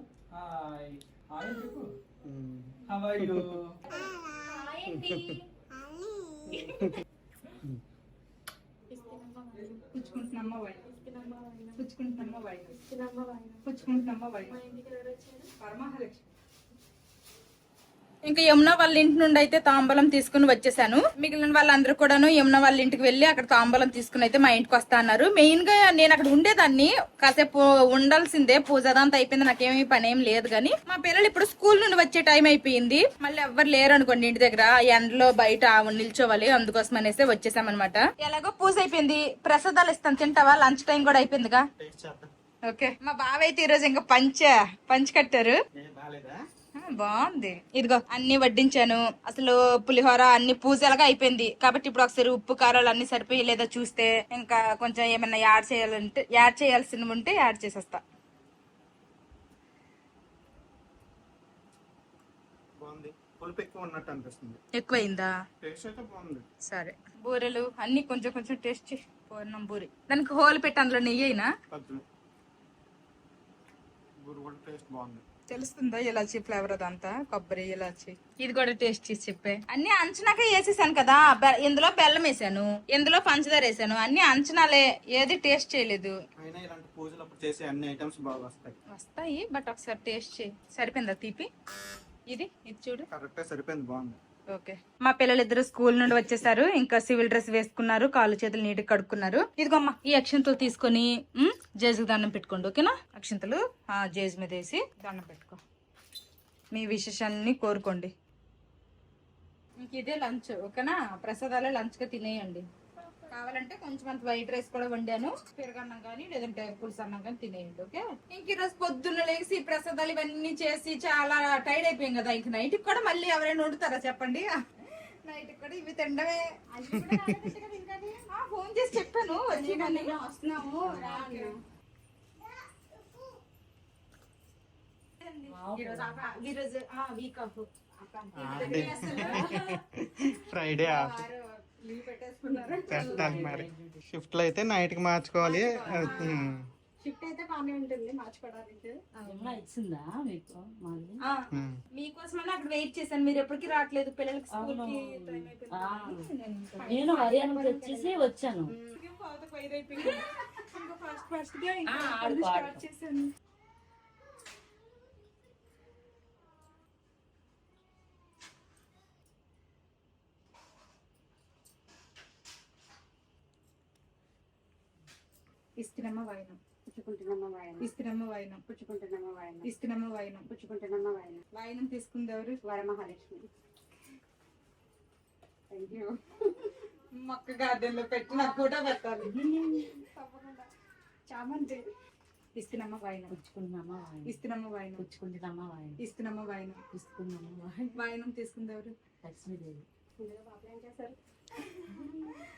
పరమహాలక్ష్మి. ఇంకా యమున వాళ్ళ ఇంటి నుండి అయితే తాంబూలం తీసుకుని వచ్చేసాను. మిగిలిన వాళ్ళందరూ కూడాను యమున వాళ్ళ ఇంటికి వెళ్ళి అక్కడ తాంబూలం తీసుకుని అయితే మా ఇంటికి వస్తా అన్నారు. మెయిన్ గా నేను అక్కడ ఉండేదాన్ని, కాసేపు ఉండాల్సిందే. పూజ అదంతా అయిపోయింది, నాకేమీ పని ఏం లేదు. కానీ మా పిల్లలు ఇప్పుడు స్కూల్ నుండి వచ్చే టైం అయిపోయింది. మళ్ళీ ఎవ్వరు లేరు అనుకోండి ఇంటి దగ్గర, ఎండలో బయట నిల్చోవాలి. అందుకోసం అనేసి వచ్చేసామన్నమాట. ఎలాగో పూజ అయిపోయింది, ప్రసాదాలు ఇస్తాను, తింటావా? లంచ్ టైం కూడా అయిపోయిందిగా. ఓకే, మా బావ అయితే ఈరోజు ఇంకా పంచి కట్టారు. బాగుంది. ఇదిగో అన్ని వడ్డించాను. అసలు పులిహోర అన్ని పూజలుగా అయిపోయింది కాబట్టి ఇప్పుడు ఒకసారి ఉప్పు కారాలు అన్ని సరిపోయి లేదా చూస్తే ఇంకా కొంచెం ఏమన్నా యాడ్ చేయాల్సినవి ఉంటే యాడ్ చేసేస్తా. ఎక్కువైందా? సరే, బూరెలు అన్ని కొంచెం టేస్ట్ పూర్ణం బూరి. దానికి హోల్ పెట్టి అందులో నెయ్యి అయినా తెలుస్తుందా? ఇలాచి ఫ్లేవర్ అదంతా, కొబ్బరి ఇలాచి. ఇది కూడా టేస్ట్ చేసి చెప్పే. అన్ని అంచనాక వేసేసాను కదా, ఇందులో బెల్లం వేసాను, ఇందులో పంచదార వేసాను, అన్ని అంచనాలే, ఏది టేస్ట్ చేయలేదు. వస్తాయి బట్ ఒకసారి టేస్ట్ చేయి. సరిపోయిందా తీపి? ఇది చూడు, సరిపోయింది, బాగుంది. ఓకే, మా పిల్లలిద్దరు స్కూల్ నుండి వచ్చేసారు. ఇంకా సివిల్ డ్రెస్ వేసుకున్నారు, కాళ్ళు చేతులు నీట్గా కడుక్కున్నారు. ఇదిగోమ్మ ఈ అక్షింతలు తీసుకొని జేజుకి దండం పెట్టుకోండి. ఓకేనా? అక్షింతలు జేజు మీద వేసి దండం పెట్టుకో, మీ విశేషాన్ని కోరుకోండి. ఇంక ఇదే లంచ్. ఓకేనా? ప్రసాదాలే లంచ్ గా తినేయండి. కావాలంటే కొంచెం అంత వైట్ రైస్ కూడా వండాను, పెరుగన్నం కానీ లేదంటే పులుసు అన్నం కానీ తినేయండి. ఓకే, ఇంక ఈరోజు పొద్దున్న లేచి ప్రసాదాలు ఇవన్నీ చేసి చాలా టైర్డ్ అయిపోయాం కదా. ఇంక నైట్ కూడా మళ్ళీ ఎవరైనా వండుతారా చెప్పండి? నైట్ కూడా ఇవి తినడమే. ఫోన్ చేసి చెప్పాను వచ్చి వస్తున్నాము. ఈరోజు వీక్ ఆఫ్ ఫ్రైడే లీవ్ పెట్టేసుకున్నారు. పెట్టాలి మరి. షిఫ్ట్ లో అయితే నైట్ కి మార్చుకోవాలి. షిఫ్ట్ అయితే బాగానే ఉంటుంది మార్చుకోవడానికి. ఇచ్చిందా మీకు మాది? మీకోసమని అక్కడ వెయిట్ చేశాను, మీరు ఎప్పటికీ రావట్లేదు, పిల్లలకి స్కూల్ కి టైం అయిపోయింది. నేను హర్యానా వచ్చేసి వచ్చాను. స్టార్ట్ చేశాను. ఇస్తున్నమ్మ వాయినం పుచ్చుకుంటున్నమ్మ వాయనం, ఇస్తున్నమ్మ వాయినం పుచ్చుకుంటున్నమ్మ వాయనం, ఇస్తున్నమ్మ వాయినం పుచ్చుకుంటున్నమ్మ వాయనం. వాయినం తీసుకుంది ఎవరు? వరమహాలక్ష్మి. Thank you. మొక్క గార్డెన్ లో పెట్టి నాకు కూడా పెట్టాలి. తప్పకుండా. చామంతి. ఇస్తున్నమ్మ వాయినం, పుచ్చుకుంటున్నామా వాయనం, ఇస్తున్నమ్మ వాయినం, పుచ్చుకుంటున్నామా వాయనం, ఇస్తున్నమ్మ వాయినం. ఇస్తున్నామా వాయనం. వాయినం తీసుకుంది ఎవరు? లక్ష్మీదేవి. ఇందులో పాపలు ఏం చేశారు?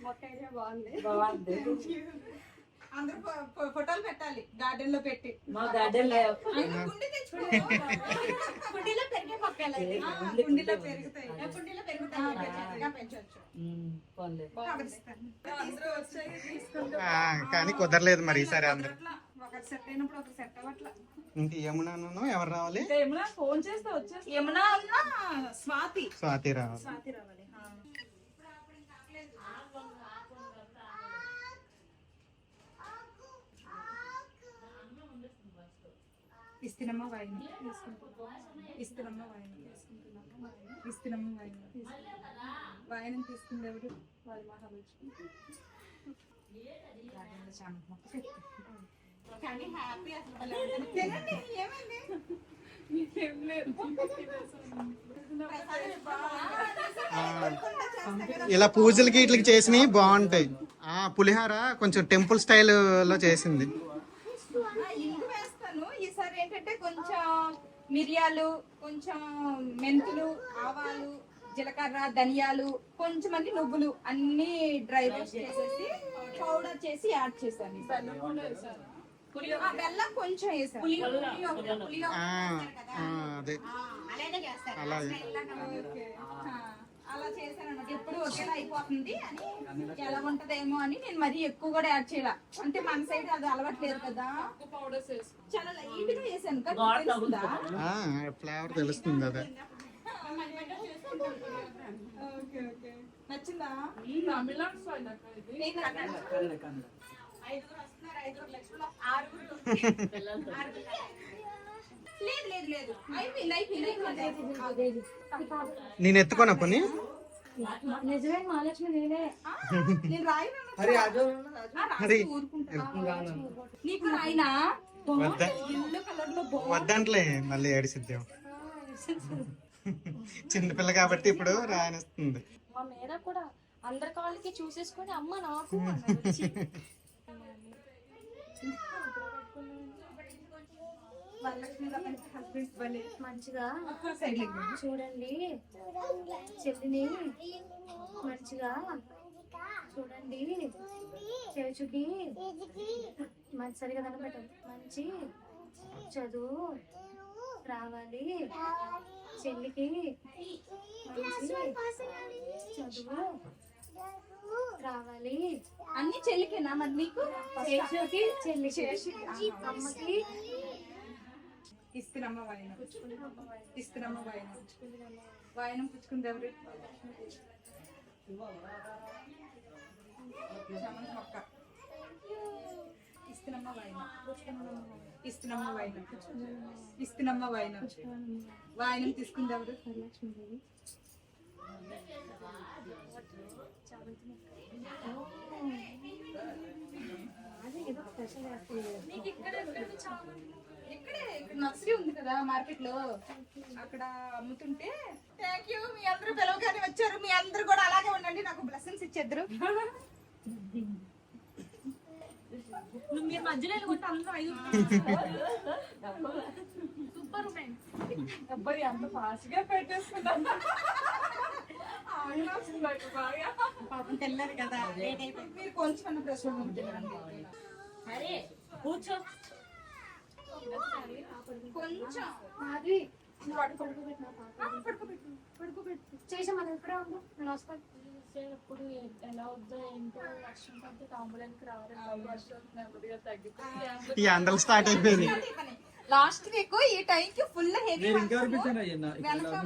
మొక్క అయితే బాగుంది. బాగుంది. అందరూ ఫోటోలు పెట్టాలి గార్డెన్ లో పెట్టి. మా గార్డెన్ లో కుండీ తెచ్చుకో. కుండీలో పెరిగే మొక్కలు అవి. కుండీలో పెరుగుతాయి. కుండీలో పెరుగుతాయి, పెంచవచ్చు. పోన్లే. అందరూ వచ్చాయి తీసుకుంటూ కానీ కుదరలేదు మరి ఈసారి అందరు. ఒకరు సెట్ అయినప్పుడు ఒకరు సెట్ అవ్వట్లా. ఇంక యమునాను ఎవరు రావాలి? ఏమన్నా ఫోన్ చేస్తే వచ్చేసి ఏమన్నా ఉన్నా స్వాతి స్వాతి రావాలి. స్వాతి రావాలి. ఇస్తున్నమ్మ వాయినం, ఇస్తున్నమ్మ వాయినం, ఇస్తున్నమ్మ వాయినం. వాయినం తీసుకుంది ఎవరు? వాళ్ళ మహాలక్ష్మి. కానీ హ్యాపీ అసలు తినండి, ఏమైంది? ఏం లేదు. ఇలా పూజలకి ఇట్లకి చేసినవి బాగుంటాయి. పులిహార కొంచెం టెంపుల్ స్టైల్ లో చేసింది. ఇంగు వేస్తాను ఈసారి. ఏంటంటే కొంచెం మిరియాలు, కొంచెం మెంతులు, ఆవాలు, జీలకర్ర, ధనియాలు, కొంచెం అన్ని నువ్వులు అన్ని డ్రై రోస్ట్ చేసేసి పౌడర్ చేసి యాడ్ చేశాను. బెల్లం కొంచెం వేసాను. అదే అలాగే అలా చేశాను అనమాట. ఎప్పుడు ఒకేలా అయిపోతుంది అని, ఎలా ఉంటదేమో అని నేను మరీ ఎక్కువ కూడా యాడ్ చేయాల. అంటే మన సైడ్ అది అలవాట్లేదు కదా, చాలా లైట్ గా వేసాను. ఫ్లేవర్ తెలుస్తుంది అదే. నచ్చిందా? లేదు లేదు లేదు, అయిపోయింది. నేను ఎత్తుకోనా పని. నిజమే మహాలక్ష్మి నేనే. నేను రాయను అది నీకు రాయినా వద్ద ఎల్లో కలర్ లో వద్దంట్లే మళ్ళీ ఏడిసిద్దాం. చిన్నపిల్ల కాబట్టి ఇప్పుడు రాయనిస్తుంది. మా మేడ కూడా అందరి కాళ్ళకి చూసేసుకొని అమ్మ నాకు అన్నది వచ్చి. మంచిగా చూడండి చెల్లిని, మంచిగా చూడండి చేచుకి మంచి సరిగా కనబెట్టాలి. మంచి చదువు రావాలి చెల్లికి, మంచి చదువు రావాలి. అన్ని చెల్లికేనా మరి నీకు? చేచుకి చెల్లి, అమ్మకి. ఇస్తున్నమ్మ వాయినం, ఇస్తున్నమ్మ వాయినం. వాయినం పుచ్చుకుంది ఎవరు? చామంతి మొక్క. ఇస్తున్నమ్మ వాయినం, ఇస్తున్నమ్మ వాయినం, ఇస్తున్నమ్మ వాయినం. వాయినం తీసుకుంది ఎవరు? లక్ష్మీదేవి. అది ఏదో స్పెషల్ వేస్తుంది. ఇక్కడే నర్సరీ ఉంది కదా మార్కెట్ లో, అక్కడ అమ్ముతుంటే. థ్యాంక్ యూ, మీ అందరూ పిలవగానే వచ్చారు. మీ అందరూ కూడా అలాగే ఉండండి, నాకు బ్లెస్సింగ్స్ ఇచ్చేద్దరు. మీరు మధ్యలో వెళ్ళి అందరూ 5 సూపర్ ఉమెన్. అబ్బాయి అంత ఫాస్ట్ గా పెట్టేసుకున్నాం. పాపం తెల్లారు కదా, మీరు కొంచెం బ్రష్ అరే కూర్చో. కొంచెం అది పడుకోబెట్టిన చేసా మన ఇప్పుడే ఉండు నేను వస్తాను ఎప్పుడు ఎలా వద్దో ఏంటో వర్షం పడితే తాంబూలానికి రావాలి వర్షం నెమ్మదిగా తగ్గిపోయి ఈ ఎండలు స్టార్ట్ అయిపోయింది. లాస్ట్ వీక్ ఈ టైం కి ఫుల్ హెవీ వెనక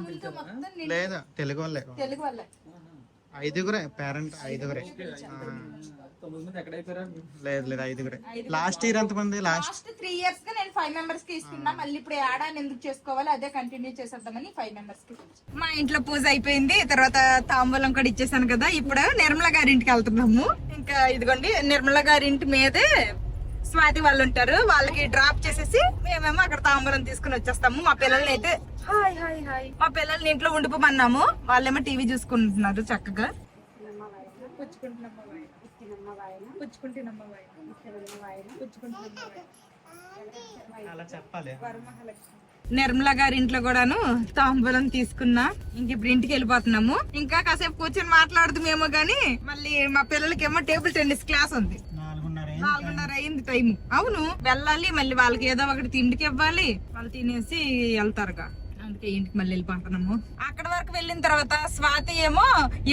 ముందు మొత్తం లేదా తెలుగు వాళ్ళే, తెలుగు వల్ల 5గురే పేరెంట్ 5గురే. లేదు లేదు 5గురే. లాస్ట్ ఇయర్ ఎంతమంది? లాస్ట్ 3 years గా నేను 5 members కి ఇస్తున్నా. మళ్ళీ ఇప్పుడు ఏడాది ఎందుకు చేసుకోవాలి, అదే కంటిన్యూ చేసేద్దామని 5 members కి. మా ఇంట్లో పూజ అయిపోయింది, తర్వాత తాంబూలం కూడా ఇచ్చేసాను కదా. ఇప్పుడు నిర్మల గారి ఇంటికి వెళ్తున్నాము. ఇంకా ఇదిగోండి నిర్మల గారి ఇంటి మీదే స్వాతి వాళ్ళు ఉంటారు, వాళ్ళకి డ్రాప్ చేసేసి మేమేమో అక్కడ తాంబూలం తీసుకుని వచ్చేస్తాము. మా పిల్లల్ని అయితే మా పిల్లల్ని ఇంట్లో ఉండిపోమన్నాము, వాళ్ళేమో టీవీ చూసుకుంటున్నారు చక్కగా. అలా చెప్పాలి. నిర్మల గారి ఇంట్లో కూడాను తాంబూలం తీసుకున్నా. ఇంక ఇప్పుడు ఇంటికి వెళ్ళిపోతున్నాము. ఇంకా కాసేపు కూర్చొని మాట్లాడుతామేమో గానీ మళ్ళీ మా పిల్లలకేమో టేబుల్ టెన్నిస్ క్లాస్ ఉంది. 4:30 అయింది టైం. అవును వెళ్ళాలి, మళ్ళీ వాళ్ళకి ఏదో ఒకటి తిండికి ఇవ్వాలి, వాళ్ళు తినేసి వెళ్తారుగా. అందుకే ఇంటికి మళ్ళీ వెళ్ళిపోతున్నాము. అక్కడ వరకు వెళ్ళిన తర్వాత స్వాతి ఏమో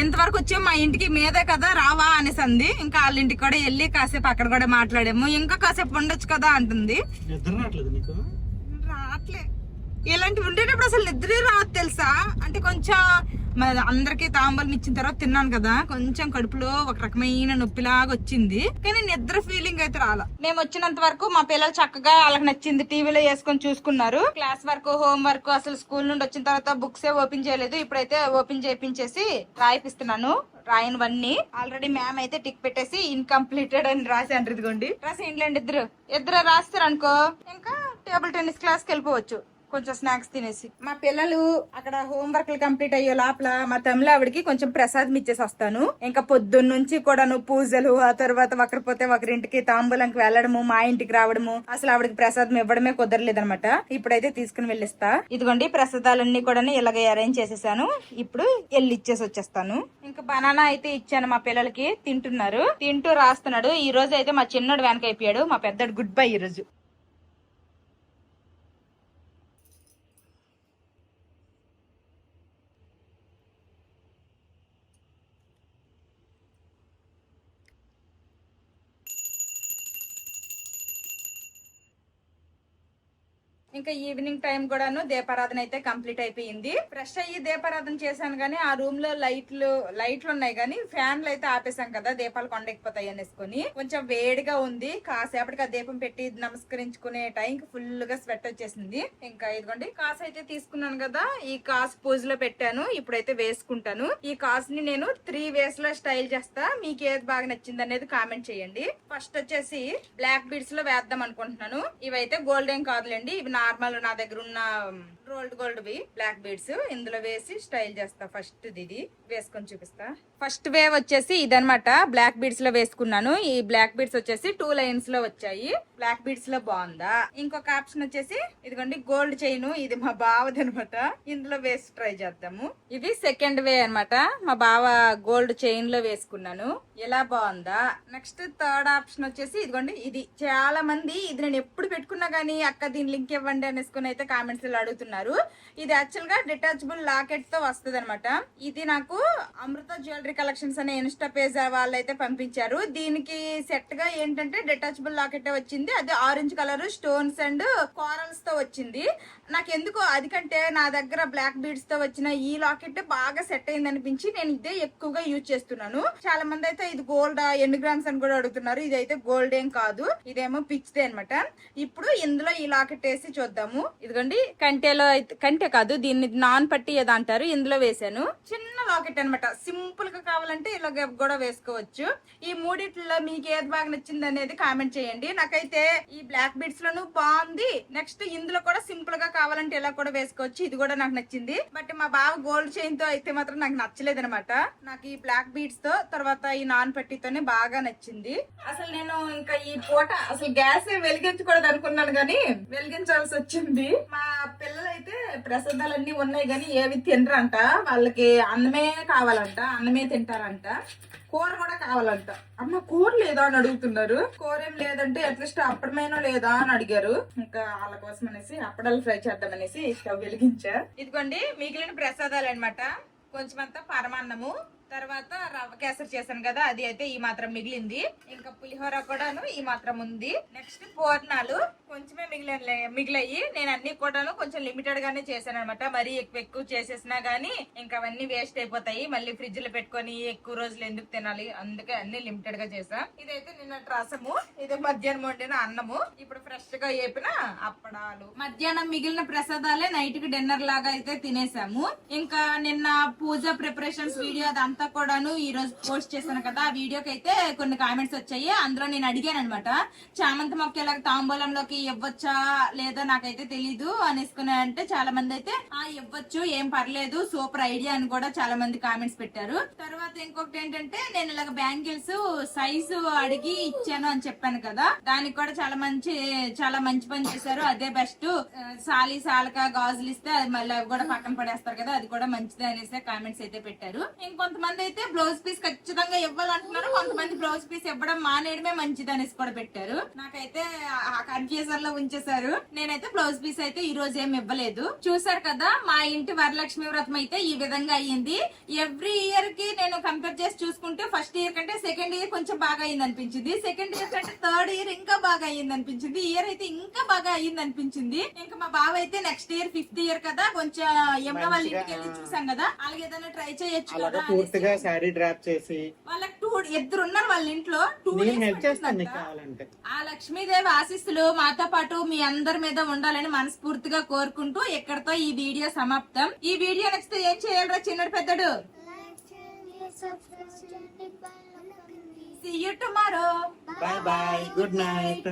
ఇంతవరకు వచ్చాము మా ఇంటికి మీదే కదా రావా అనేసి అంది. ఇంకా వాళ్ళ ఇంటికి కూడా వెళ్ళి కాసేపు అక్కడ కూడా మాట్లాడాము. ఇంకా కాసేపు ఉండొచ్చు కదా అంటుంది. రావట్లే, ఇలాంటివి ఉండేటప్పుడు అసలు నిద్రే రాదు తెలుసా. అంటే కొంచెం అందరికి తాంబూలం ఇచ్చిన తర్వాత తిన్నాను కదా, కొంచెం కడుపులో ఒక రకమైన నొప్పిలాగా వచ్చింది, కానీ నిద్ర ఫీలింగ్ అయితే రాలా. మేము వచ్చినంత వరకు మా పిల్లలు చక్కగా వాళ్ళకి నచ్చింది టీవీలో వేసుకొని చూసుకున్నారు. క్లాస్ వర్క్, హోమ్ వర్క్ అసలు స్కూల్ నుండి వచ్చిన తర్వాత బుక్స్ ఓపెన్ చేయలేదు. ఇప్పుడైతే ఓపెన్ చేయించేసి రాయిపిస్తున్నాను. రాయనివన్నీ ఆల్రెడీ మ్యామ్ అయితే టిక్ పెట్టేసి ఇన్కంప్లీటెడ్ అని రాశాను. ఇదిగోండి రాసి ఇంట్లోండి ఇద్దరు రాస్తారు అనుకో, ఇంకా టేబుల్ టెన్నిస్ క్లాస్కి వెళ్ళిపోవచ్చు కొంచెం స్నాక్స్ తినేసి. మా పిల్లలు అక్కడ హోంవర్క్లు కంప్లీట్ అయ్యే లోపల మా తమిళ ఆవిడకి కొంచెం ప్రసాదం ఇచ్చేసి వస్తాను. ఇంకా పొద్దున్న నుంచి కూడాను పూజలు, ఆ తర్వాత ఒకరిపోతే ఒకరింటికి తాంబూలంకి వెళ్ళడము, మా ఇంటికి రావడము, అసలు ఆవిడకి ప్రసాదం ఇవ్వడమే కుదరలేదనమాట. ఇప్పుడైతే తీసుకుని వెళ్ళిస్తా. ఇదిగోండి ప్రసాదాలన్నీ కూడా ఇలాగ అరేంజ్ చేసేసాను. ఇప్పుడు వెళ్ళి ఇచ్చేసి వచ్చేస్తాను. ఇంకా బనానా అయితే ఇచ్చాను మా పిల్లలకి, తింటున్నారు. తింటూ రాస్తున్నాడు. ఈ రోజు అయితే మా చిన్నోడు వెనక అయిపోయాడు, మా పెద్దడు గుడ్ బై ఈ రోజు. ఇంకా ఈవినింగ్ టైం కూడాను దీపారాధన అయితే కంప్లీట్ అయిపోయింది. ఫ్రెష్ అయ్యి దీపారాధన చేశాను గానీ ఆ రూమ్ లో లైట్లు ఉన్నాయి కానీ ఫ్యాన్లు అయితే ఆపేసాం కదా, దీపాలు కొండెక్కిపోతాయి అనేసుకొని. కొంచెం వేడిగా ఉంది. కాసేపటికి ఆ దీపం పెట్టి నమస్కరించుకునే టైంకి ఫుల్ గా స్వెట్ వచ్చేసింది. ఇంకా ఇదిగోండి కాసు అయితే తీసుకున్నాను కదా, ఈ కాసు పూజలో పెట్టాను. ఇప్పుడైతే వేసుకుంటాను. ఈ కాసుని నేను 3 ways లో స్టైల్ చేస్తా. మీకు ఏది బాగా నచ్చింది అనేది కామెంట్ చేయండి. ఫస్ట్ వచ్చేసి బ్లాక్ బీడ్స్ లో వేద్దాం అనుకుంటున్నాను. ఇవైతే గోల్డెన్ కాదులేండి, ఇవి నార్మల్ నా దగ్గర ఉన్న రోల్డ్ గోల్డ్ వి బ్లాక్ బీడ్స్. ఇందులో వేసి స్టైల్ చేస్తా. ఫస్ట్ ఇది వేసుకొని చూపిస్తా. ఫస్ట్ వేవ్ వచ్చేసి ఇదనమాట, బ్లాక్ బీడ్స్ లో వేసుకున్నాను. ఈ బ్లాక్ బీడ్స్ వచ్చేసి 2 lines లో వచ్చాయి. బ్లాక్ బీడ్స్ లో బాగుందా. ఇంకొక ఆప్షన్ వచ్చేసి ఇదిగోండి గోల్డ్ చైన్, ఇది మా బావది అనమాట. ఇందులో వేసి ట్రై చేద్దాము. ఇది సెకండ్ వే అనమాట, మా బావ గోల్డ్ చైన్ లో వేసుకున్నాను. ఎలా బాగుందా. నెక్స్ట్ థర్డ్ ఆప్షన్ వచ్చేసి ఇదిగోండి, ఇది చాలా మంది ఇది నేను ఎప్పుడు పెట్టుకున్నా గానీ అక్క దీని లింక్ ఇవ్వండి అనేసుకుని అయితే కామెంట్స్ లో అడుగుతున్నారు. ఇది యాక్చువల్ గా డిటాచబుల్ లాకెట్ తో వస్తుంది అనమాట. ఇది నాకు అమృత జ్యువెలరీ కలెక్షన్స్ అనే ఇన్స్టా పేజ్ వాళ్ళు అయితే పంపించారు. దీనికి సెట్ గా ఏంటంటే డిటాచబుల్ లాకెట్ వచ్చింది. అది orange colour stones and corals తో వచ్చింది. నాకు ఎందుకో అది కంటే నా దగ్గర బ్లాక్ బీడ్స్ తో వచ్చిన ఈ లాకెట్ బాగా సెట్ అయింది అనిపించి నేను ఇదే ఎక్కువగా యూజ్ చేస్తున్నాను. చాలా మంది అయితే ఇది గోల్డ్ ఎన్ని గ్రామ్స్ అని కూడా అడుగుతున్నారు. ఇదైతే గోల్డ్ ఏం కాదు, ఇదేమో పిచ్దే అనమాట. ఇప్పుడు ఇందులో ఈ లాకెట్ వేసి చూద్దాము. ఇదిగోండి కంటేలో అయితే, కంటే కాదు దీన్ని నాన్ పట్టి ఏదో అంటారు, ఇందులో వేసాను. చిన్న లాకెట్ అనమాట, సింపుల్ గా కావాలంటే ఇలా కూడా వేసుకోవచ్చు. ఈ మూడిట్లో మీకు ఏది బాగా నచ్చింది అనేది కామెంట్ చేయండి. నాకైతే ఈ బ్లాక్ బీడ్స్ లోను బాగుంది. నెక్స్ట్ ఇందులో కూడా సింపుల్ గా కావాలంటే ఇలా కూడా వేసుకోవచ్చు, ఇది కూడా నాకు నచ్చింది. బట్ మా బావ గోల్డ్ చైన్ తో అయితే మాత్రం నాకు నచ్చలేదు అనమాట. నాకు ఈ బ్లాక్ బీడ్స్ తో తర్వాత ఈ నానపట్టితోనే బాగా నచ్చింది. అసలు నేను ఇంకా ఈ పూట అసలు గ్యాస్ వెలిగించకూడదు అనుకున్నాను గానీ వెలిగించాల్సి వచ్చింది. మా పిల్లలైతే ప్రసాదాలన్నీ ఉన్నాయి గానీ ఏవి తినరంట, వాళ్ళకి అన్నమే కావాలంట, అన్నమే తింటారంట, కూర కూడా కావాలంట. అమ్మ కూర లేదా అని అడుగుతున్నారు. కూర ఏం లేదంటే అట్లీస్ట్ అప్పడమైనా లేదా అని అడిగారు. ఇంకా వాళ్ళ కోసం అనేసి అప్పడాలు ఫ్రై చేద్దామనేసి స్టవ్ వెలిగించా. ఇదిగోండి మిగిలిన ప్రసాదాలు అన్నమాట. కొంచెం అంతా పరమాన్నము, తర్వాత రవ్వ కేసరి చేశాను కదా అది అయితే ఈ మాత్రం మిగిలింది. ఇంకా పులిహోర కూడాను ఈ మాత్రం ఉంది. నెక్స్ట్ పూర్ణాలు కొంచెమే మిగిలాయి. నేను అన్ని కూడాను కొంచెం లిమిటెడ్ గానే చేశాను అనమాట. మరీ ఎక్కువ చేసేసినా గానీ ఇంకా అవన్నీ వేస్ట్ అయిపోతాయి. మళ్ళీ ఫ్రిడ్జ్ లో పెట్టుకొని ఎక్కువ రోజులు ఎందుకు తినాలి, అందుకే అన్ని లిమిటెడ్ గా చేసా. ఇదైతే నిన్న రసము, ఇది మధ్యాహ్నం వండిన అన్నము, ఇప్పుడు ఫ్రెష్ గా వేపిన అప్పడాలు. మధ్యాహ్నం మిగిలిన ప్రసాదాలే నైట్ కి డిన్నర్ లాగా అయితే తినేసాము. ఇంకా నిన్న పూజ ప్రిపరేషన్స్ వీడియో అదంతా కూడాను ఈ రోజు పోస్ట్ చేశాను కదా, ఆ వీడియోకి అయితే కొన్ని కామెంట్స్ వచ్చాయి. అందులో నేను అడిగాను అనమాట, చామంతి మొక్క ఇలా తాంబూలంలోకి ఇవ్వచ్చా లేదా నాకైతే తెలీదు అనేసుకున్నాయంటే చాలా మంది అయితే ఇవ్వచ్చు, ఏం పర్లేదు, సూపర్ ఐడియా అని కూడా చాలా మంది కామెంట్స్ పెట్టారు. తర్వాత ఇంకొకటి ఏంటంటే నేను ఇలాగ బ్యాంగిల్స్ సైజు అడిగి ఇచ్చాను అని చెప్పాను కదా, దానికి కూడా చాలా మంచి పని చేశారు. అదే బెస్ట్, సాలక గాజులు ఇస్తే అది మళ్ళీ అవి కూడా పక్కన పడేస్తారు కదా, అది కూడా మంచిదే అనేసి కామెంట్స్ అయితే పెట్టారు. ఇంకొంతమంది అయితే బ్లౌజ్ పీస్ ఖచ్చితంగా ఇవ్వాలంటున్నారు, కొంతమంది బ్లౌజ్ పీస్ ఇవ్వడం మానేయడమే మంచిది అనేసి కూడా పెట్టారు. నాకైతే కన్ఫ్యూజన్ లో ఉంచేశారు. నేనైతే బ్లౌజ్ పీస్ అయితే ఈ రోజు ఏమి ఇవ్వలేదు. చూసారు కదా మా ఇంటి వరలక్ష్మి వ్రతం అయితే ఈ విధంగా అయ్యింది. ఎవ్రీ ఇయర్ కి నేను కంపేర్ చేసి చూసుకుంటే ఫస్ట్ ఇయర్ కంటే సెకండ్ ఇయర్ కొంచెం బాగా అయింది అనిపించింది, సెకండ్ ఇయర్ కంటే థర్డ్ ఇయర్ ఇంకా బాగా అయ్యింది అనిపించింది, ఈ ఇయర్ అయితే ఇంకా బాగా అయ్యింది అనిపించింది. ఇంకా మా బావ అయితే నెక్స్ట్ ఇయర్ 5th ఇయర్ కదా, కొంచెం యమున వాళ్ళ ఇంటికి వెళ్ళి చూసాం కదా, అలాగే ఏదైనా ట్రై చేయొచ్చు కదా పూర్తిగా శారీ డ్రాప్ చేసి. వాళ్ళకి ఇద్దరు ఉన్నారు వాళ్ళ ఇంట్లో, 2 హెల్ప్ చేస్తాను నీకు కావాలంటే. ఆ లక్ష్మీదేవి ఆశీస్సులు మాతో పాటు మీ అందరి మీద ఉండాలని మనస్ఫూర్తిగా కోరుకుంటూ ఇక్కడతో ఈ వీడియో సమాప్తం. ఈ వీడియో నచ్చితే ఏం చేయాలరా చిన్నడు పెద్దడు? See you tomorrow. Bye bye. Good night.